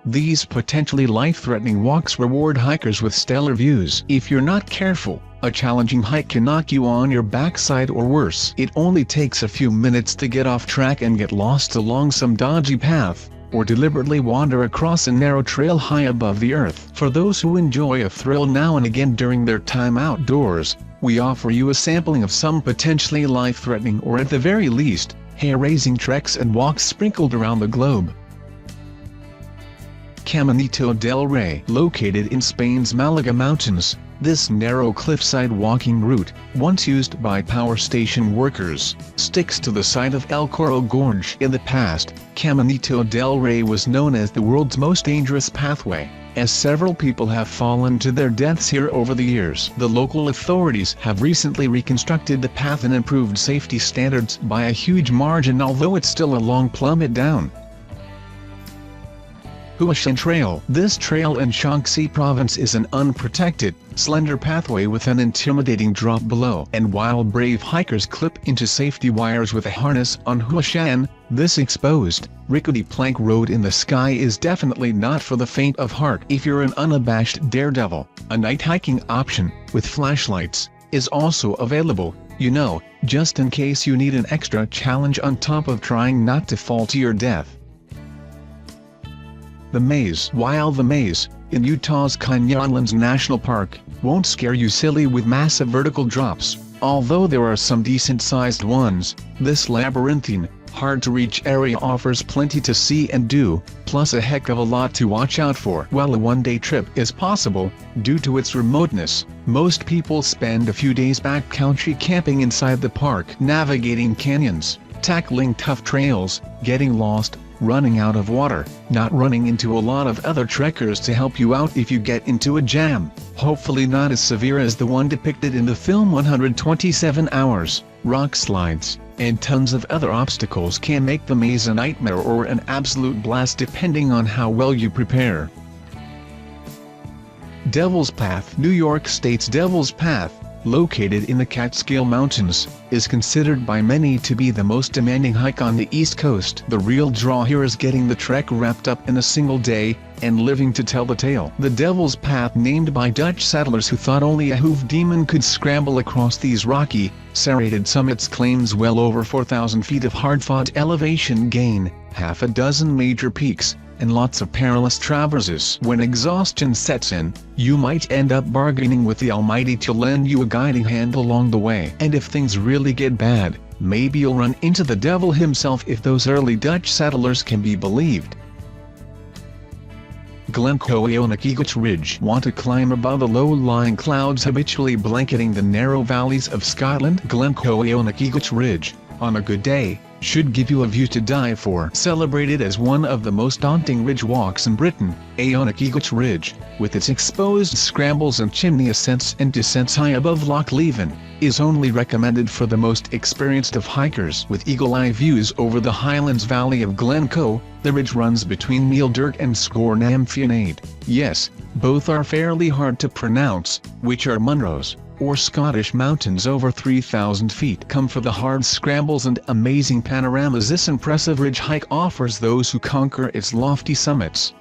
These potentially life-threatening walks reward hikers with stellar views. If you're not careful, a challenging hike can knock you on your backside or worse. It only takes a few minutes to get off track and get lost along some dodgy path, or deliberately wander across a narrow trail high above the earth. For those who enjoy a thrill now and again during their time outdoors, we offer you a sampling of some potentially life-threatening or at the very least, hair-raising treks and walks sprinkled around the globe. Caminito del Rey. Located in Spain's Malaga Mountains, this narrow cliffside walking route, once used by power station workers, sticks to the side of El Corro Gorge. In the past, Caminito del Rey was known as the world's most dangerous pathway, as several people have fallen to their deaths here over the years. The local authorities have recently reconstructed the path and improved safety standards by a huge margin, although it's still a long plummet down. Hua Shan Trail. This trail in Shaanxi province is an unprotected, slender pathway with an intimidating drop below. And while brave hikers clip into safety wires with a harness on Hua Shan, this exposed, rickety plank road in the sky is definitely not for the faint of heart. If you're an unabashed daredevil, a night hiking option, with flashlights, is also available, just in case you need an extra challenge on top of trying not to fall to your death. The Maze. While the maze, in Utah's Canyonlands National Park, won't scare you silly with massive vertical drops, although there are some decent-sized ones, this labyrinthine, hard-to-reach area offers plenty to see and do, plus a heck of a lot to watch out for. While a one-day trip is possible, due to its remoteness, most people spend a few days backcountry camping inside the park, navigating canyons, tackling tough trails, getting lost, running out of water, not running into a lot of other trekkers to help you out if you get into a jam, hopefully not as severe as the one depicted in the film 127 Hours, rock slides, and tons of other obstacles can make the maze a nightmare or an absolute blast depending on how well you prepare. Devil's Path. New York State's Devil's Path, located in the Catskill Mountains, is considered by many to be the most demanding hike on the East Coast. The real draw here is getting the trek wrapped up in a single day, and living to tell the tale. The Devil's Path, named by Dutch settlers who thought only a hoof demon could scramble across these rocky, serrated summits, claims well over 4,000 feet of hard-fought elevation gain, half a dozen major peaks, and lots of perilous traverses. When exhaustion sets in, you might end up bargaining with the Almighty to lend you a guiding hand along the way. And if things really get bad, maybe you'll run into the devil himself, if those early Dutch settlers can be believed. Glencoe, Aonach, Eagach Ridge. Want to climb above the low-lying clouds habitually blanketing the narrow valleys of Scotland? Glencoe, Aonach, Eagach Ridge, on a good day, should give you a view to die for. Celebrated as one of the most daunting ridge walks in Britain, Aonach Eagach Ridge, with its exposed scrambles and chimney ascents and descents high above Loch Leven, is only recommended for the most experienced of hikers. With eagle-eye views over the Highlands Valley of Glencoe, the ridge runs between Mealdurk and Scornamfianade. Yes, both are fairly hard to pronounce, which are Munros, or Scottish mountains over 3,000 feet. Come for the hard scrambles and amazing panoramas this impressive ridge hike offers those who conquer its lofty summits.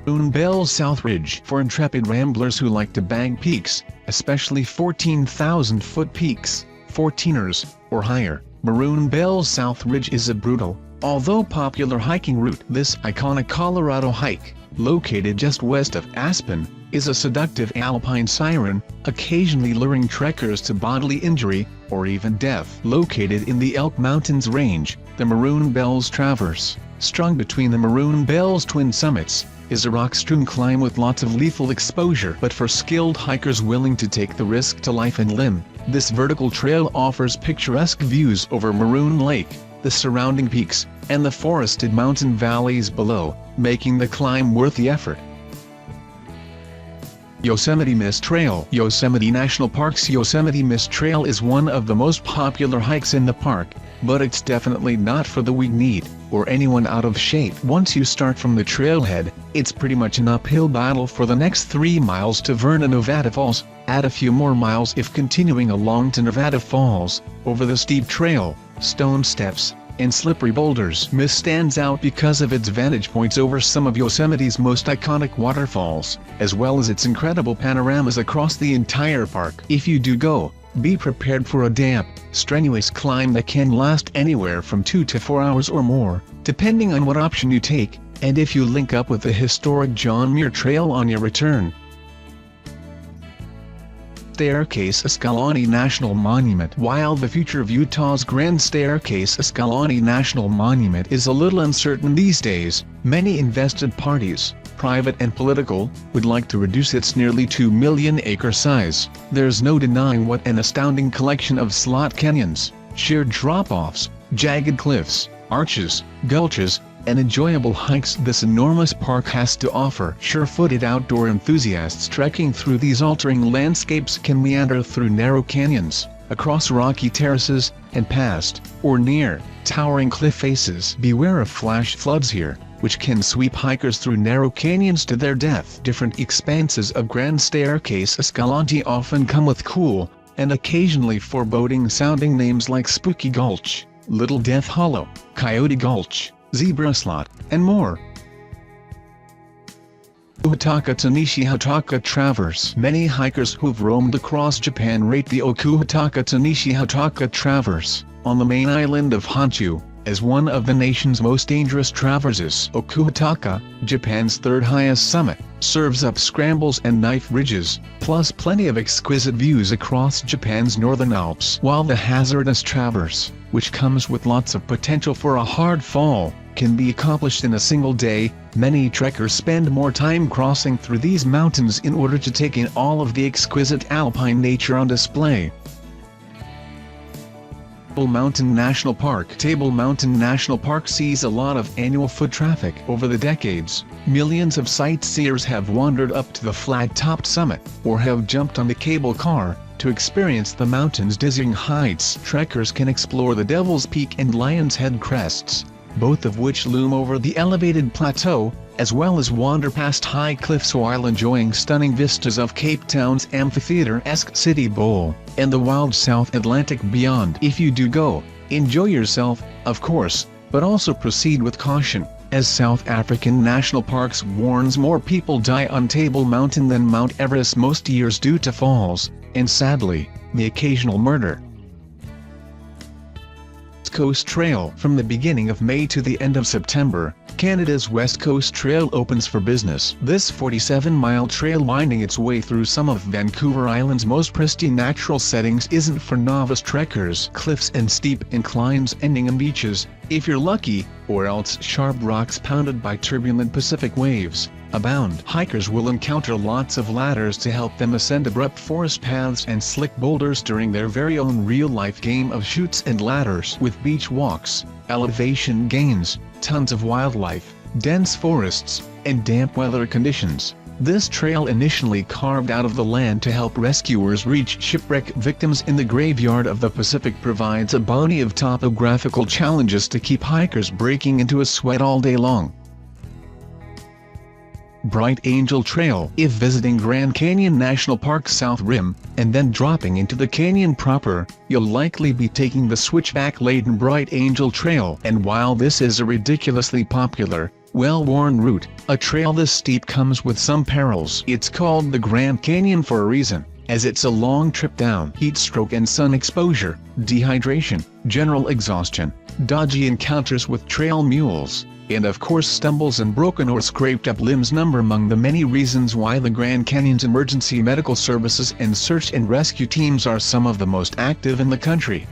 Maroon Bell's South Ridge. For intrepid ramblers who like to bag peaks, especially 14,000-foot peaks, 14ers, or higher, Maroon Bell's South Ridge is a brutal, although popular hiking route. This iconic Colorado hike, located just west of Aspen, is a seductive alpine siren, occasionally luring trekkers to bodily injury, or even death. Located in the Elk Mountains range, the Maroon Bells Traverse, strung between the Maroon Bells twin summits, is a rock-strewn climb with lots of lethal exposure. But for skilled hikers willing to take the risk to life and limb, this vertical trail offers picturesque views over Maroon Lake, the surrounding peaks, and the forested mountain valleys below, making the climb worth the effort. Yosemite Mist Trail. Yosemite National Park's Yosemite Mist Trail is one of the most popular hikes in the park, but it's definitely not for the weak-kneed, or anyone out of shape. Once you start from the trailhead, it's pretty much an uphill battle for the next 3 miles to Verna Nevada Falls, add a few more miles if continuing along to Nevada Falls, over the steep trail, stone steps, and slippery boulders. Miss stands out because of its vantage points over some of Yosemite's most iconic waterfalls, as well as its incredible panoramas across the entire park. If you do go, be prepared for a damp, strenuous climb that can last anywhere from 2 to 4 hours or more, depending on what option you take, and if you link up with the historic John Muir Trail on your return. Staircase-Escalante National Monument. While the future of Utah's Grand Staircase-Escalante National Monument is a little uncertain these days, many invested parties, private and political, would like to reduce its nearly 2 million acre size. There's no denying what an astounding collection of slot canyons, sheer drop-offs, jagged cliffs, arches, gulches, and enjoyable hikes this enormous park has to offer. Sure-footed outdoor enthusiasts trekking through these altering landscapes can meander through narrow canyons, across rocky terraces, and past, or near, towering cliff faces. Beware of flash floods here, which can sweep hikers through narrow canyons to their death. Different expanses of Grand Staircase-Escalante often come with cool, and occasionally foreboding-sounding names like Spooky Gulch, Little Death Hollow, Coyote Gulch, Zebra Slot, and more. Oku-Hotaka to Nishi-Hotaka Traverse. Many hikers who've roamed across Japan rate the Oku-Hotaka to Nishi-Hotaka Traverse, on the main island of Honshu, as one of the nation's most dangerous traverses. Oku-Hotaka, Japan's third highest summit, serves up scrambles and knife ridges, plus plenty of exquisite views across Japan's northern Alps. While the hazardous traverse, which comes with lots of potential for a hard fall, can be accomplished in a single day, many trekkers spend more time crossing through these mountains in order to take in all of the exquisite alpine nature on display. Table Mountain National Park. Table Mountain National Park sees a lot of annual foot traffic. Over the decades, millions of sightseers have wandered up to the flat-topped summit, or have jumped on the cable car, to experience the mountain's dizzying heights. Trekkers can explore the Devil's Peak and Lion's Head crests, both of which loom over the elevated plateau, as well as wander past high cliffs while enjoying stunning vistas of Cape Town's amphitheater-esque City Bowl, and the wild South Atlantic beyond. If you do go, enjoy yourself, of course, but also proceed with caution, as South African National Parks warns more people die on Table Mountain than Mount Everest most years due to falls, and sadly, the occasional murder. West Coast Trail. From the beginning of May to the end of September, Canada's West Coast Trail opens for business. This 47-mile trail winding its way through some of Vancouver Island's most pristine natural settings isn't for novice trekkers. Cliffs and steep inclines ending in beaches, if you're lucky, or else sharp rocks pounded by turbulent Pacific waves, abound. Hikers will encounter lots of ladders to help them ascend abrupt forest paths and slick boulders during their very own real-life game of chutes and ladders. With beach walks, elevation gains, tons of wildlife, dense forests, and damp weather conditions, this trail initially carved out of the land to help rescuers reach shipwreck victims in the graveyard of the Pacific provides a bounty of topographical challenges to keep hikers breaking into a sweat all day long. Bright Angel Trail. If visiting Grand Canyon National Park South Rim, and then dropping into the canyon proper, you'll likely be taking the switchback-laden Bright Angel Trail. And while this is a ridiculously popular, well-worn route, a trail this steep comes with some perils. It's called the Grand Canyon for a reason, as it's a long trip down. Heat stroke and sun exposure, dehydration, general exhaustion, dodgy encounters with trail mules, and of course stumbles and broken or scraped up limbs number among the many reasons why the Grand Canyon's emergency medical services and search and rescue teams are some of the most active in the country.